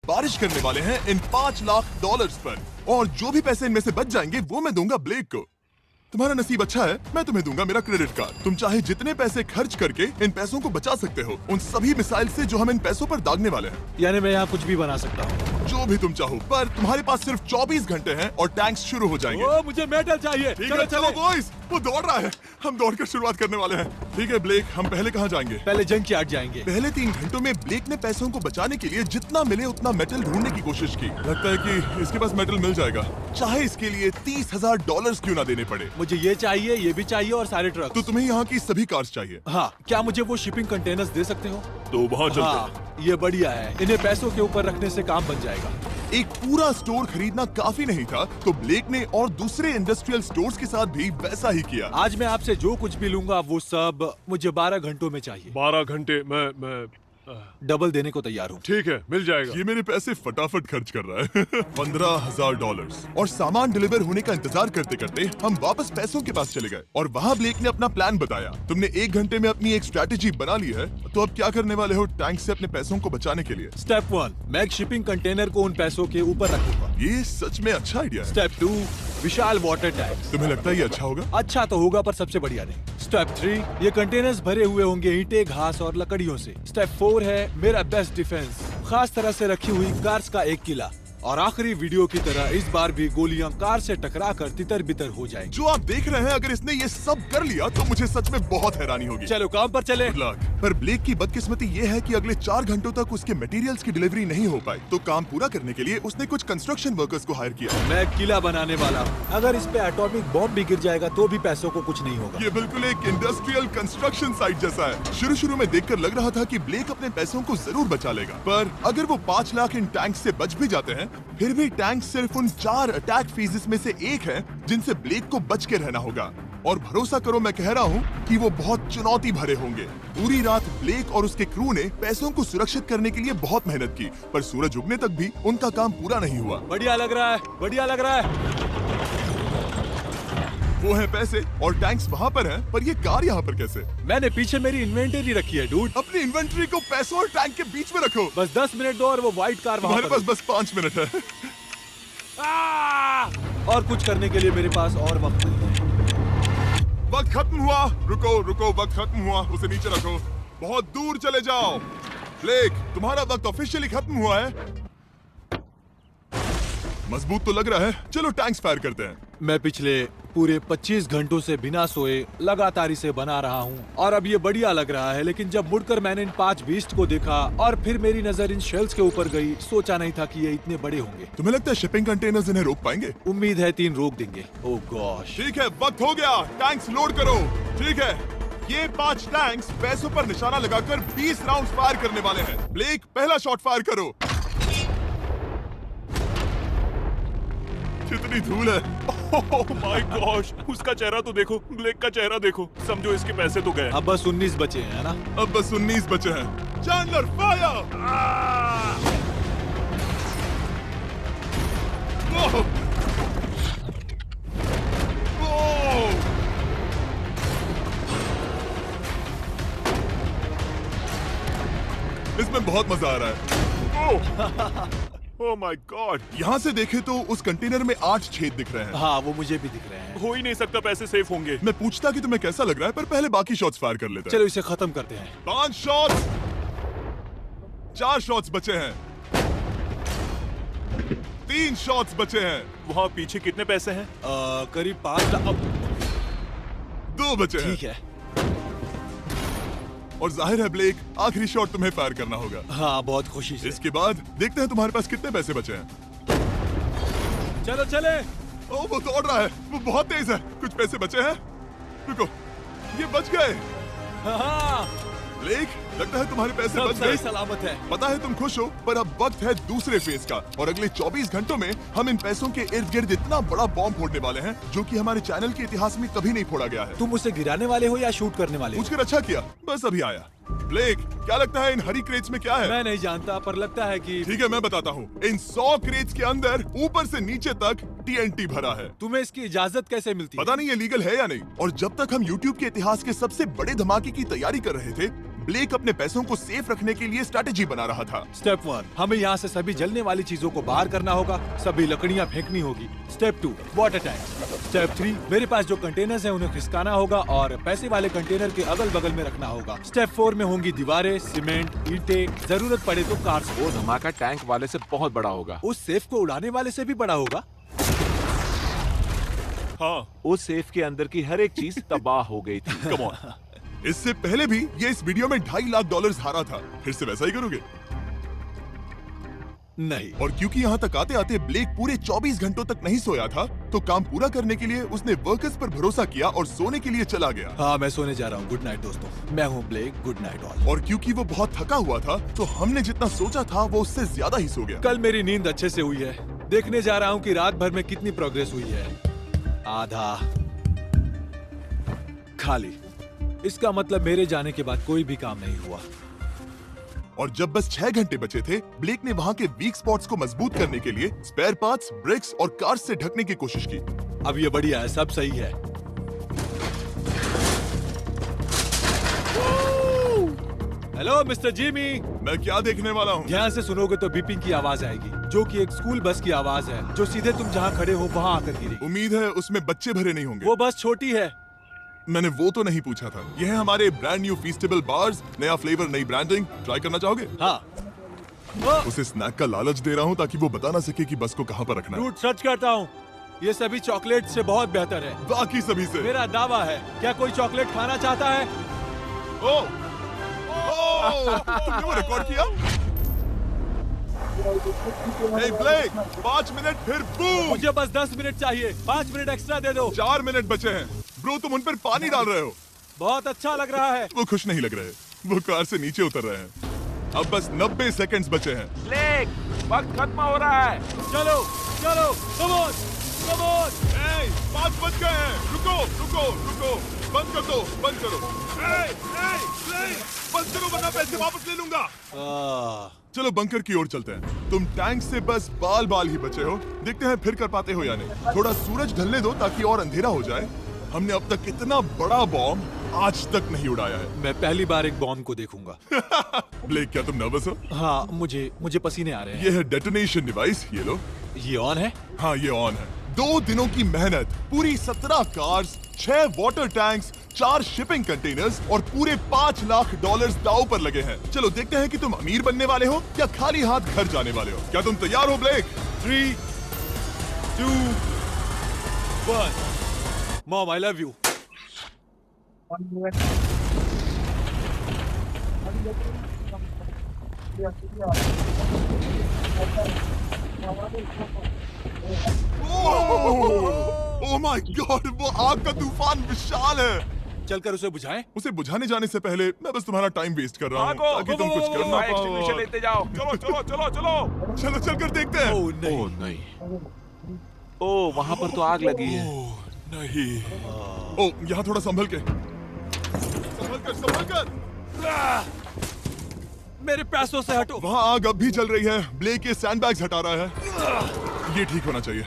बारिश करने वाले हैं इन $5 लाख पर, और जो भी पैसे इनमें से बच जाएंगे वो मैं दूंगा ब्लेक को। तुम्हारा नसीब अच्छा है, मैं तुम्हें दूंगा मेरा क्रेडिट कार्ड। तुम चाहे जितने पैसे खर्च करके इन पैसों को बचा सकते हो, उन सभी मिसाइल से जो हम इन पैसों पर दागने वाले हैं। यानी मैं यहाँ कुछ भी बना सकता हूँ? जो भी तुम चाहो, पर तुम्हारे पास सिर्फ 24 घंटे हैं और टैंक्स शुरू हो जाएंगे। ओ, मुझे मेडल चाहिए। ठीक है, चलो बॉयज, वो दौड़ रहा है, हम दौड़कर शुरुआत करने वाले हैं। ठीक है ब्लेक, हम पहले कहाँ जाएंगे? पहले जंक यार्ड जाएंगे। पहले 3 घंटों में ब्लेक ने पैसों को बचाने के लिए जितना मिले उतना मेटल ढूंढने की कोशिश की। लगता है कि इसके पास मेटल मिल जाएगा, चाहे इसके लिए $30,000 क्यों ना देने पड़े। मुझे ये चाहिए, ये भी चाहिए और सारे ट्रक। तो तुम्हें यहाँ की सभी कार्स चाहिए? हाँ, क्या मुझे वो शिपिंग कंटेनर्स दे सकते हो? तो वहाँ चलते हैं। हाँ, ये बढ़िया है, इन्हें पैसों के ऊपर रखने से काम बन जाएगा। एक पूरा स्टोर खरीदना काफी नहीं था, तो ब्लेक ने और दूसरे इंडस्ट्रियल स्टोर्स के साथ भी वैसा ही किया। आज मैं आपसे जो कुछ भी लूंगा वो सब मुझे 12 घंटों में चाहिए। 12 घंटे मैं डबल देने को तैयार हूँ। ठीक है, मिल जाएगा। ये मेरे पैसे फटाफट खर्च कर रहा है। $15,000। और सामान डिलीवर होने का इंतजार करते करते हम वापस पैसों के पास चले गए, और वहाँ ब्लेक ने अपना प्लान बताया। तुमने 1 घंटे में अपनी एक स्ट्रैटेजी बना ली है, तो अब क्या करने वाले हो टैंक से अपने पैसों को बचाने के लिए? स्टेप 1, मैं एक शिपिंग कंटेनर को उन पैसों के ऊपर रखूंगा। ये सच में अच्छा आइडिया है। स्टेप 2, विशाल वाटर टैंक। तुम्हें लगता है ये अच्छा होगा? अच्छा तो होगा, पर सबसे बढ़िया नहीं। स्टेप 3, ये कंटेनर्स भरे हुए होंगे ईंटें, घास और लकड़ियों से। स्टेप 4 है मेरा बेस्ट डिफेंस, खास तरह से रखी हुई कार्स का एक किला। और आखिरी वीडियो की तरह इस बार भी गोलियां कार से टकराकर तितर बितर हो जाएंगी। जो आप देख रहे हैं, अगर इसने ये सब कर लिया तो मुझे सच में बहुत हैरानी होगी। चलो काम पर चले। Good luck। पर ब्लेक की बदकिस्मती ये है कि अगले 4 घंटों तक उसके मटेरियल्स की डिलीवरी नहीं हो पाई, तो काम पूरा करने के लिए उसने कुछ कंस्ट्रक्शन वर्कर्स को हायर किया। मैं एक किला बनाने वाला हूँ, अगर इस पे एटॉमिक बॉम्ब भी गिर जाएगा तो भी पैसों को कुछ नहीं होगा। ये बिल्कुल एक इंडस्ट्रियल कंस्ट्रक्शन साइट जैसा है। शुरू में देखकर लग रहा था कि ब्लेक अपने पैसों को जरूर बचा लेगा, पर अगर वो 5 लाख इन टैंक से बच भी जाते हैं, फिर भी टैंक सिर्फ उन 4 अटैक फेजेस में से एक है जिनसे ब्लेक को बच के रहना होगा। और भरोसा करो, मैं कह रहा हूँ कि वो बहुत चुनौती भरे होंगे। पूरी रात ब्लेक और उसके क्रू ने पैसों को सुरक्षित करने के लिए बहुत मेहनत की, पर सूरज उगने तक भी उनका काम पूरा नहीं हुआ। बढ़िया लग रहा है, बढ़िया लग रहा है। वो है पैसे और टैंक्स वहाँ पर हैं, पर ये कार यहाँ पर कैसे? मैंने पीछे मेरी इन्वेंटरी रखी है डूड। अपनी इन्वेंट्री को पैसों और टैंक के बीच में रखो। बस 10 मिनट दो और वो व्हाइट कार वहाँ तुम्हारे पर पास बस 5 मिनट है। और कुछ करने के लिए मेरे पास और वक्त नहीं है। वक्त खत्म हुआ। रुको, वक्त खत्म हुआ, उसे नीचे रखो, बहुत दूर चले जाओ। ब्लेक, तुम्हारा वक्त ऑफिशियली खत्म हुआ है। मजबूत तो लग रहा है, चलो टैंक्स फायर करते हैं। मैं पिछले पूरे 25 घंटों से बिना सोए लगातार इसे बना रहा हूँ और अब ये बढ़िया लग रहा है, लेकिन जब मुड़कर मैंने इन 5 बीस्ट को देखा और फिर मेरी नजर इन शेल्स के ऊपर गई, सोचा नहीं था कि ये इतने बड़े होंगे। तुम्हें लगता है शिपिंग कंटेनर्स इन्हें रोक पाएंगे? उम्मीद है 3 रोक देंगे। ओह गॉश। ठीक है, वक्त हो गया, टैंक्स लोड करो। ठीक है, ये 5 टैंक्स पैसों पर निशाना लगाकर 20 राउंड फायर करने वाले हैं। ब्लेक, पहला शॉट फायर करो। कितनी धूल है। ओह माय गॉश, उसका चेहरा तो देखो, ब्लेक का चेहरा देखो। समझो इसके पैसे तो गए। अब बस 19 बचे हैं ना? अब बस 19 बचे हैं। Chandler fire. इसमें बहुत मजा आ रहा है। ओह माय गॉड। यहाँ से देखे तो उस कंटेनर में 8 छेद दिख रहे हैं। हाँ, वो मुझे भी दिख रहे हैं। हो ही नहीं सकता, पैसे सेफ होंगे। मैं पूछता कि तुम्हें कैसा लग रहा है, पर पहले बाकी शॉट्स फायर कर लेते हैं। चलो इसे खत्म करते हैं। 5 शॉट्स, 4 शॉट्स बचे हैं, 3 शॉट्स बचे हैं। वहाँ पीछे कितने पैसे हैं? करीब 5 लाख। 2 बचे हैं। ठीक है। और जाहिर है ब्लेक, आखिरी शॉट तुम्हें फायर करना होगा। हाँ, बहुत खुशी से। इसके बाद देखते हैं तुम्हारे पास कितने पैसे बचे हैं। चलो चले। ओ, वो दौड़ रहा है, वो बहुत तेज है। कुछ पैसे बचे हैं। रुको, ये बच गए। हाँ, ब्लेक, लगता है तुम्हारे पैसे सब बच सही गए। सलामत है। पता है तुम खुश हो, पर अब वक्त है दूसरे फेज का, और अगले 24 घंटों में हम इन पैसों के इर्द गिर्द इतना बड़ा बॉम्ब फोड़ने वाले हैं जो कि हमारे चैनल के इतिहास में कभी नहीं फोड़ा गया है। तुम उसे गिराने वाले हो या शूट करने वाले हो? पूछकर अच्छा किया, बस अभी आया। ब्लेक, क्या लगता है इन हरी क्रेट्स में क्या है? मैं नहीं जानता, पर लगता है कि ठीक है, मैं बताता हूँ। इन 100 क्रेट्स के अंदर ऊपर से नीचे तक TNT भरा है। तुम्हें इसकी इजाजत कैसे मिलती है? पता नहीं ये लीगल है या नहीं। और जब तक हम YouTube के इतिहास के सबसे बड़े धमाके की तैयारी कर रहे थे, ब्लेक अपने पैसों को सेफ रखने के लिए स्ट्रेटेजी बना रहा था। स्टेप 1, हमें यहाँ से सभी जलने वाली चीजों को बाहर करना होगा, सभी लकड़ियाँ फेंकनी होगी। Step 2, water tank. स्टेप 3, मेरे पास जो कंटेनर्स हैं उन्हें खिसकाना होगा और पैसे वाले कंटेनर के अगल बगल में रखना होगा। स्टेप 4 में होंगी दीवारें, सीमेंट, ईंटें, जरूरत पड़े तो कार्स। वो धमाका टैंक वाले से बहुत बड़ा होगा। उस सेफ को उड़ाने वाले से भी बड़ा होगा। हाँ, उस सेफ के अंदर की हर एक चीज तबाह हो गई थी। Come on. इससे पहले भी ये इस वीडियो में $2.5 लाख हारा था, फिर से वैसा ही करोगे? नहीं। और क्योंकि यहाँ तक आते आते ब्लेक पूरे 24 घंटों तक नहीं सोया था, तो काम पूरा करने के लिए उसने वर्कर्स पर भरोसा किया और सोने के लिए चला गया। हाँ, मैं सोने जा रहा हूँ। गुड नाइट दोस्तों, मैं हूँ ब्लेक। Good night all. और क्योंकि वो बहुत थका हुआ था, तो हमने जितना सोचा था वो उससे ज्यादा ही सो गया। कल मेरी नींद अच्छे से हुई है। देखने जा रहा हूँ कि रात भर में कितनी प्रोग्रेस हुई है। आधा खाली। इसका मतलब मेरे जाने के बाद कोई भी काम नहीं हुआ। और जब बस 6 घंटे बचे थे, ब्लेक ने वहाँ के वीक स्पॉट्स को मजबूत करने के लिए स्पेयर पार्ट्स, ब्रिक्स और कार्स से ढकने की कोशिश की। अब ये बढ़िया है, सब सही है। Hello mister Jimmy. मैं क्या देखने वाला हूँ? ध्यान से सुनोगे तो बीपिंग की आवाज आएगी, जो कि एक स्कूल बस की आवाज है, जो सीधे तुम जहाँ खड़े हो वहाँ आकर गिरेगी। उम्मीद है उसमें बच्चे भरे नहीं होंगे। वो बस छोटी है। मैंने वो तो नहीं पूछा था। यह है हमारे ब्रांड न्यू फीस्टेबल बार्स, नया फ्लेवर, नई ब्रांडिंग। ट्राई करना चाहोगे? हाँ। उसे स्नैक का लालच दे रहा हूँ ताकि वो बता ना सके कि बस को कहाँ पर रखना है। रूट सच करता हूँ, ये सभी चॉकलेट से बहुत बेहतर है। बाकी सभी से। मेरा दावा है। क्या कोई चॉकलेट खाना चाहता है? ओ, तुमने वो रिकॉर्ड किया? Hey ब्लेक, 5 मिनट फिर बूम। मुझे बस 10 मिनट चाहिए। 5 मिनट एक्स्ट्रा दे दो। 4 मिनट बचे हैं। ब्रो, तुम उन पर पानी डाल रहे हो। बहुत अच्छा लग रहा है। वो खुश नहीं लग रहे। वो कार से नीचे उतर रहे हैं। अब बस 90 सेकंड्स बचे हैं। ब्लेक, वक्त खत्म हो रहा है। चलो चलो, कम ऑन कम ऑन। 5 बज गए हैं। रुको रुको रुको, बंद कर दो, बंद करो। ब्लेक, बंद करो वरना पैसे वापस ले लूंगा। चलो बंकर की ओर चलते हैं। तुम टैंक से बस बाल ही बचे हो। देखते हैं फिर कर पाते हो या नहीं। थोड़ा सूरज ढलने दो ताकि और अंधेरा हो जाए। हमने अब तक इतना बड़ा बॉम्ब आज तक नहीं उड़ाया है। मैं पहली बार एक बॉम्ब को देखूंगा। ब्लेक, क्या तुम नर्वस हो? हाँ, मुझे पसीने आ रहे हैं। ये है डेटोनेशन डिवाइस, ये लो। ये ऑन है? हाँ, ये ऑन है। 2 दिनों की मेहनत, पूरी 17 cars, 6 water tanks, 4 shipping containers और पूरे $5 लाख दांव पर लगे हैं। चलो देखते हैं कि तुम अमीर बनने वाले हो या खाली हाथ घर जाने वाले हो। क्या तुम तैयार हो Blake? 3, 2, 1। Mom, I love you. Oh my God, वो आग का तूफान विशाल है। चलकर उसे बुझाएं? उसे बुझाने जाने से पहले मैं बस तुम्हारा टाइम वेस्ट कर रहा हूँ भागो, ताकि तुम कुछ कर ना एक्सटिंग्विशर पाओ। लेते जाओ। चलो चलो चलो चलो। चलो चलकर देखते हैं। ओह नहीं। ओह नहीं। ओह, वहाँ पर तो आग लगी है। नहीं। ओह, यहाँ थोड़ा संभल के, संभल कर। मेरे पैसों से हटो। वहाँ आग अब भी चल रही है। ब्लेक ये सैंडबैग्स हटा रहा है। ये ठीक होना चाहिए।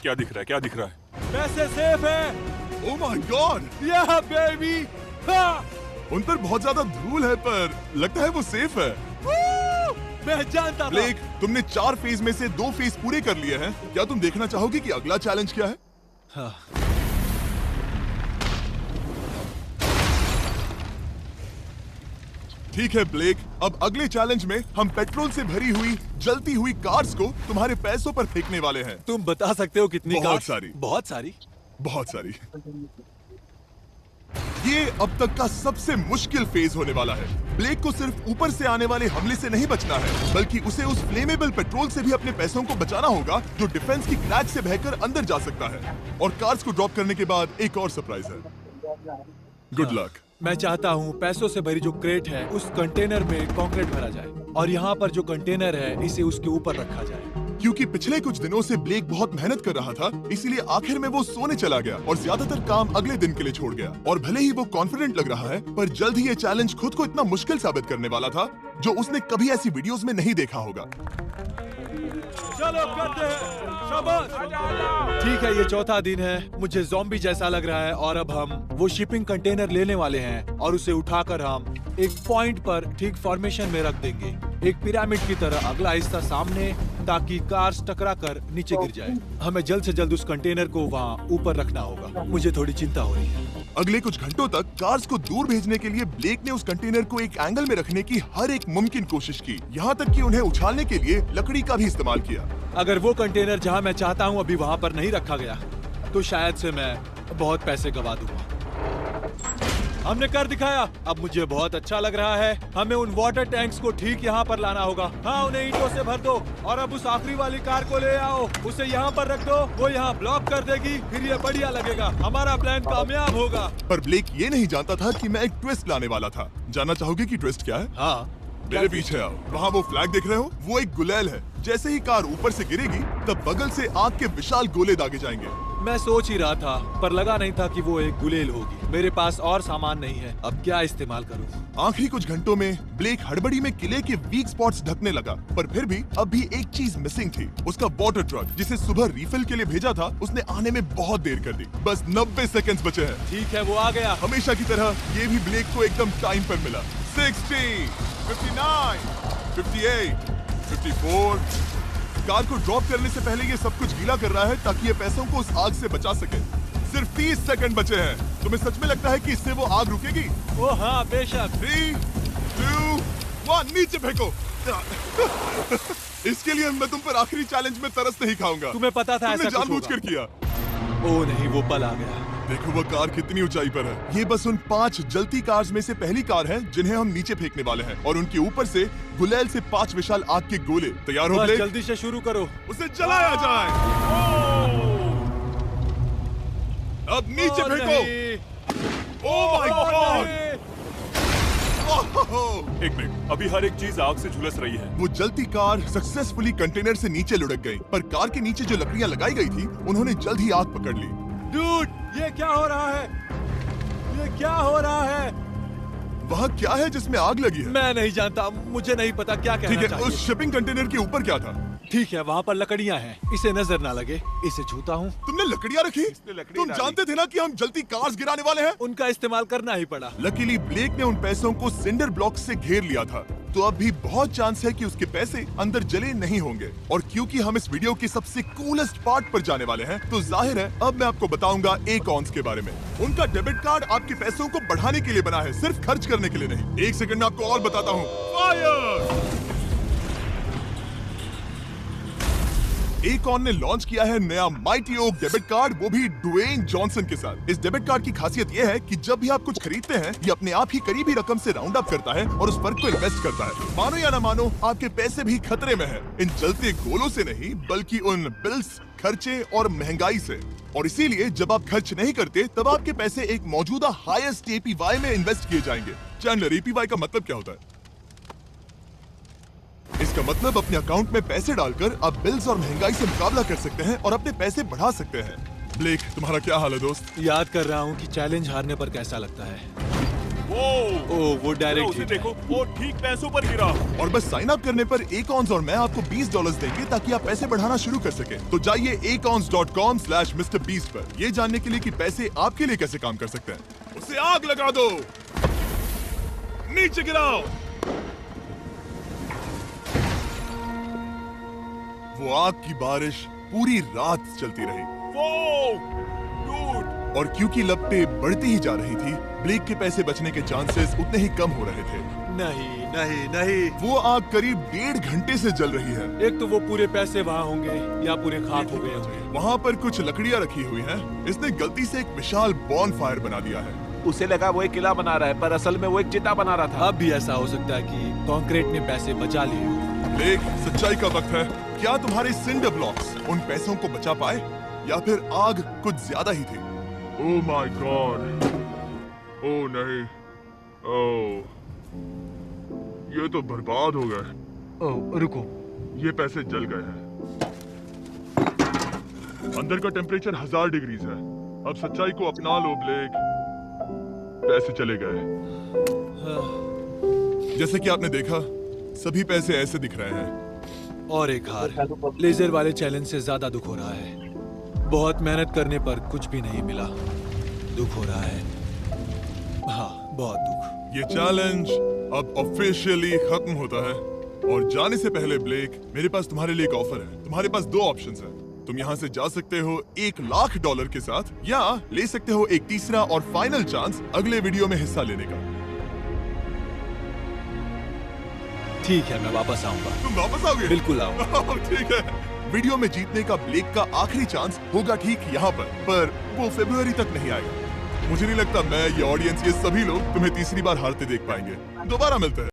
क्या दिख रहा है? क्या दिख रहा है? पैसे सेफ है। ओह माय गॉड, या बेबी। उन पर बहुत ज्यादा धूल है पर लगता है वो सेफ है। मैं जानता था। ब्लेक, तुमने 4 फेज में से 2 फेज पूरे कर लिए हैं। क्या तुम देखना चाहोगे कि अगला चैलेंज क्या है? हाँ। ठीक है ब्लेक, अब अगले चैलेंज में हम पेट्रोल से भरी हुई जलती हुई कार्स को तुम्हारे पैसों पर फेंकने वाले हैं। तुम बता सकते हो कितनी बहुत कार्स? सारी। बहुत सारी। बहुत सारी। ये अब तक का सबसे मुश्किल फेज होने वाला है। ब्लेक को सिर्फ ऊपर से आने वाले हमले से नहीं बचना है, बल्कि उसे उस फ्लेमेबल पेट्रोल से भी अपने पैसों को बचाना होगा जो डिफेंस की क्रैक से बहकर अंदर जा सकता है। और कार्स को ड्रॉप करने के बाद एक और सरप्राइज है। Good luck. मैं चाहता हूँ पैसों से भरी जो क्रेट है उस कंटेनर में कंक्रीट भरा जाए और यहाँ पर जो कंटेनर है इसे उसके ऊपर रखा जाए। क्योंकि पिछले कुछ दिनों से ब्लेक बहुत मेहनत कर रहा था, इसीलिए आखिर में वो सोने चला गया और ज्यादातर काम अगले दिन के लिए छोड़ गया। और भले ही वो कॉन्फिडेंट लग रहा है, पर जल्द ही ये चैलेंज खुद को इतना मुश्किल साबित करने वाला था जो उसने कभी ऐसी वीडियोस में नहीं देखा होगा। चलो करते हैं, शाबाश। ठीक है, ये चौथा दिन है। मुझे ज़ॉम्बी जैसा लग रहा है और अब हम वो शिपिंग कंटेनर लेने वाले हैं और उसे उठाकर हम एक पॉइंट पर ठीक फॉर्मेशन में रख देंगे, एक पिरामिड की तरह। अगला हिस्सा सामने, ताकि कार्स टकरा कर नीचे गिर जाए। हमें जल्द से जल्द उस कंटेनर को वहाँ ऊपर रखना होगा। मुझे थोड़ी चिंता हो रही है। अगले कुछ घंटों तक कार्स को दूर भेजने के लिए ब्लेक ने उस कंटेनर को एक एंगल में रखने की हर एक मुमकिन कोशिश की, यहाँ तक कि उन्हें उछालने के लिए लकड़ी का भी इस्तेमाल किया। अगर वो कंटेनर जहाँ मैं चाहता हूँ अभी वहाँ पर नहीं रखा गया, तो शायद से मैं बहुत पैसे गवा दूंगा। हमने कर दिखाया, अब मुझे बहुत अच्छा लग रहा है। हमें उन वाटर टैंक्स को ठीक यहाँ पर लाना होगा। हाँ, उन्हें ईंटों से भर दो और अब उस आखिरी वाली कार को ले आओ, उसे यहाँ पर रख दो। वो यहाँ ब्लॉक कर देगी, फिर ये बढ़िया लगेगा। हमारा प्लान कामयाब होगा। पर ब्लेक ये नहीं जानता था कि मैं एक ट्विस्ट लाने वाला था। जानना चाहोगे कि ट्विस्ट क्या है? हाँ, मेरे पीछे आओ। वहाँ वो फ्लैग देख रहे हो? वो एक गुलेल है। जैसे ही कार ऊपर से गिरेगी, तब बगल से आग के विशाल गोले दागे जाएंगे। मैं सोच ही रहा था, पर लगा नहीं था कि वो एक गुलेल होगी। मेरे पास और सामान नहीं है, अब क्या इस्तेमाल करूं? आखिरी कुछ घंटों में ब्लेक हड़बड़ी में किले के वीक स्पॉट्स ढकने लगा, पर फिर भी अब भी एक चीज मिसिंग थी। उसका वाटर ट्रक, जिसे सुबह रिफिल के लिए भेजा था, उसने आने में बहुत देर कर दी। बस 90 सेकंड्स बचे हैं। ठीक है, वो आ गया। हमेशा की तरह ये भी ब्लेक को एकदम टाइम पर मिला। 60, 59, 58, 54। कार को ड्रॉप करने से पहले ये सब कुछ गीला कर रहा है ताकि ये पैसों को उस आग से बचा सके। सिर्फ 30 सेकंड बचे हैं। तुम्हें सच में लगता है कि इससे वो आग रुकेगी? ओ हाँ, बेशक। 3, 2, 1, नीचे फेंको। इसके लिए मैं तुम पर आखिरी चैलेंज में तरस नहीं खाऊंगा। तुम्हें पता था तुमने ऐसा कुछ जानबूझकर होगा। किया। ओ नहीं, वो पल आ गया। देखो वो कार कितनी ऊंचाई पर है। ये बस उन 5 जलती कार्स में से पहली कार है जिन्हें हम नीचे फेंकने वाले हैं, और उनके ऊपर से गुलेल से 5 विशाल आग के गोले। तैयार हो बस ब्लेक? जल्दी से शुरू करो। उसे जलाया जाए। अब नीचे फेंको। ओह माय गॉड! एक मिनट, अभी हर एक चीज आग से झुलस रही है। वो जलती कार सक्सेसफुली कंटेनर से नीचे लुढ़क गई, पर कार के नीचे जो लकड़ियां लगाई गई थी, उन्होंने जल्द ही आग पकड़ ली। डूड, ये क्या हो रहा है? ये क्या हो रहा है? वहाँ क्या है जिसमें आग लगी है? मैं नहीं जानता, मुझे नहीं पता क्या कहना ठीक है, चाहिए। उस शिपिंग कंटेनर के ऊपर क्या था? ठीक है, वहाँ पर लकड़ियाँ हैं। इसे नजर ना लगे, इसे छूता हूँ। तुमने लकड़ियाँ रखी? लकड़ी तुम डाली। जानते थे ना कि हम जलती कार्स गिराने वाले हैं? उनका इस्तेमाल करना ही पड़ा। लकीली ब्लेक ने उन पैसों को सिंडर ब्लॉक से घेर लिया था, तो अब भी बहुत चांस है कि उसके पैसे अंदर जले नहीं होंगे। और क्योंकि हम इस वीडियो के सबसे कूलेस्ट पार्ट पर जाने वाले हैं, तो जाहिर है अब मैं आपको बताऊंगा एकॉन्स के बारे में। उनका डेबिट कार्ड आपके पैसों को बढ़ाने के लिए बना है, सिर्फ खर्च करने के लिए नहीं। एक सेकंड में आपको और बताता हूँ। फायर! एकॉन ने लॉन्च किया है नया माइटी ओक डेबिट कार्ड, वो भी ड्वेन जॉनसन के साथ। इस डेबिट कार्ड की खासियत ये है कि जब भी आप कुछ खरीदते हैं, ये अपने आप ही करीबी रकम से राउंड अप करता है और उस फर्क को इन्वेस्ट करता है। मानो या ना मानो, आपके पैसे भी खतरे में हैं। इन जलते गोलों से नहीं, बल्कि उन बिल्स, खर्चे और महंगाई से। और इसीलिए जब आप खर्च नहीं करते, तब आपके पैसे एक मौजूदा हाईएस्ट एपीवाई में इन्वेस्ट किए जाएंगे। चैंडलर, एपीवाई का मतलब क्या होता है? इसका मतलब अपने अकाउंट में पैसे डालकर आप बिल्स और महंगाई से मुकाबला कर सकते हैं और अपने पैसे बढ़ा सकते हैं। ब्लेक, तुम्हारा क्या हाल है दोस्त? याद कर रहा हूँ कि चैलेंज हारने पर कैसा लगता है। वो डायरेक्ट उसे हिट है। देखो, वो ठीक पैसों पर गिरा। और बस साइन अप करने पर एकॉन्स और मैं आपको $20 देंगे ताकि आप पैसे बढ़ाना शुरू कर सके। तो जाइए acons.com/MrBeast पर ये जानने के लिए कि पैसे आपके लिए कैसे काम कर सकते हैं। उसे आग लगा दो, नीचे गिराओ। वो आग की बारिश पूरी रात चलती रही। डूड! और क्योंकि लपटें बढ़ती ही जा रही थी, ब्लेक के पैसे बचने के चांसेस उतने ही कम हो रहे थे। नहीं नहीं नहीं, वो आग करीब 1.5 घंटे से जल रही है। एक तो वो पूरे पैसे वहाँ होंगे या पूरे खाक हो गए होंगे। वहाँ पर कुछ लकड़ियाँ रखी हुई हैं। इसने गलती से एक विशाल बॉन फायर बना दिया है। उसे लगा वो एक किला बना रहा है, पर असल में वो एक चिता बना रहा था। अब भी ऐसा हो सकता है कि कंक्रीट ने पैसे बचा लिए हों। ब्लेक, सच्चाई का वक्त है। क्या तुम्हारे सिंडर ब्लॉक्स उन पैसों को बचा पाए, या फिर आग कुछ ज्यादा ही थी? ओह माय गॉड! ओह नहीं, ओह, ये तो बर्बाद हो गए। ओह, रुको। ये पैसे जल गए हैं। अंदर का टेम्परेचर 1000 डिग्रीज है। अब सच्चाई को अपना लो ब्लेक, पैसे चले गए। जैसे कि आपने देखा, सभी पैसे ऐसे दिख रहे हैं। और एक हार। लेजर वाले चैलेंज से ज्यादा दुख हो रहा है। बहुत मेहनत करने पर कुछ भी नहीं मिला। दुख हो रहा है। हाँ, बहुत दुख। ये चैलेंज अब ऑफिशियली खत्म होता है और जाने से पहले ब्लेक, मेरे पास तुम्हारे लिए एक ऑफर है। तुम्हारे पास दो ऑप्शंस हैं। तुम यहाँ से जा सकते हो $1,00,000 के साथ, या ले सकते हो एक तीसरा और फाइनल चांस अगले वीडियो में हिस्सा लेने का। ठीक है, मैं वापस आऊंगा। तुम वापस आओगे? बिल्कुल आऊंगा। ठीक है। वीडियो में जीतने का ब्लेक का आखिरी चांस होगा ठीक यहाँ पर वो फरवरी तक नहीं आएगा। मुझे नहीं लगता मैं, ये ऑडियंस, ये सभी लोग तुम्हें तीसरी बार हारते देख पाएंगे। दोबारा मिलते हैं।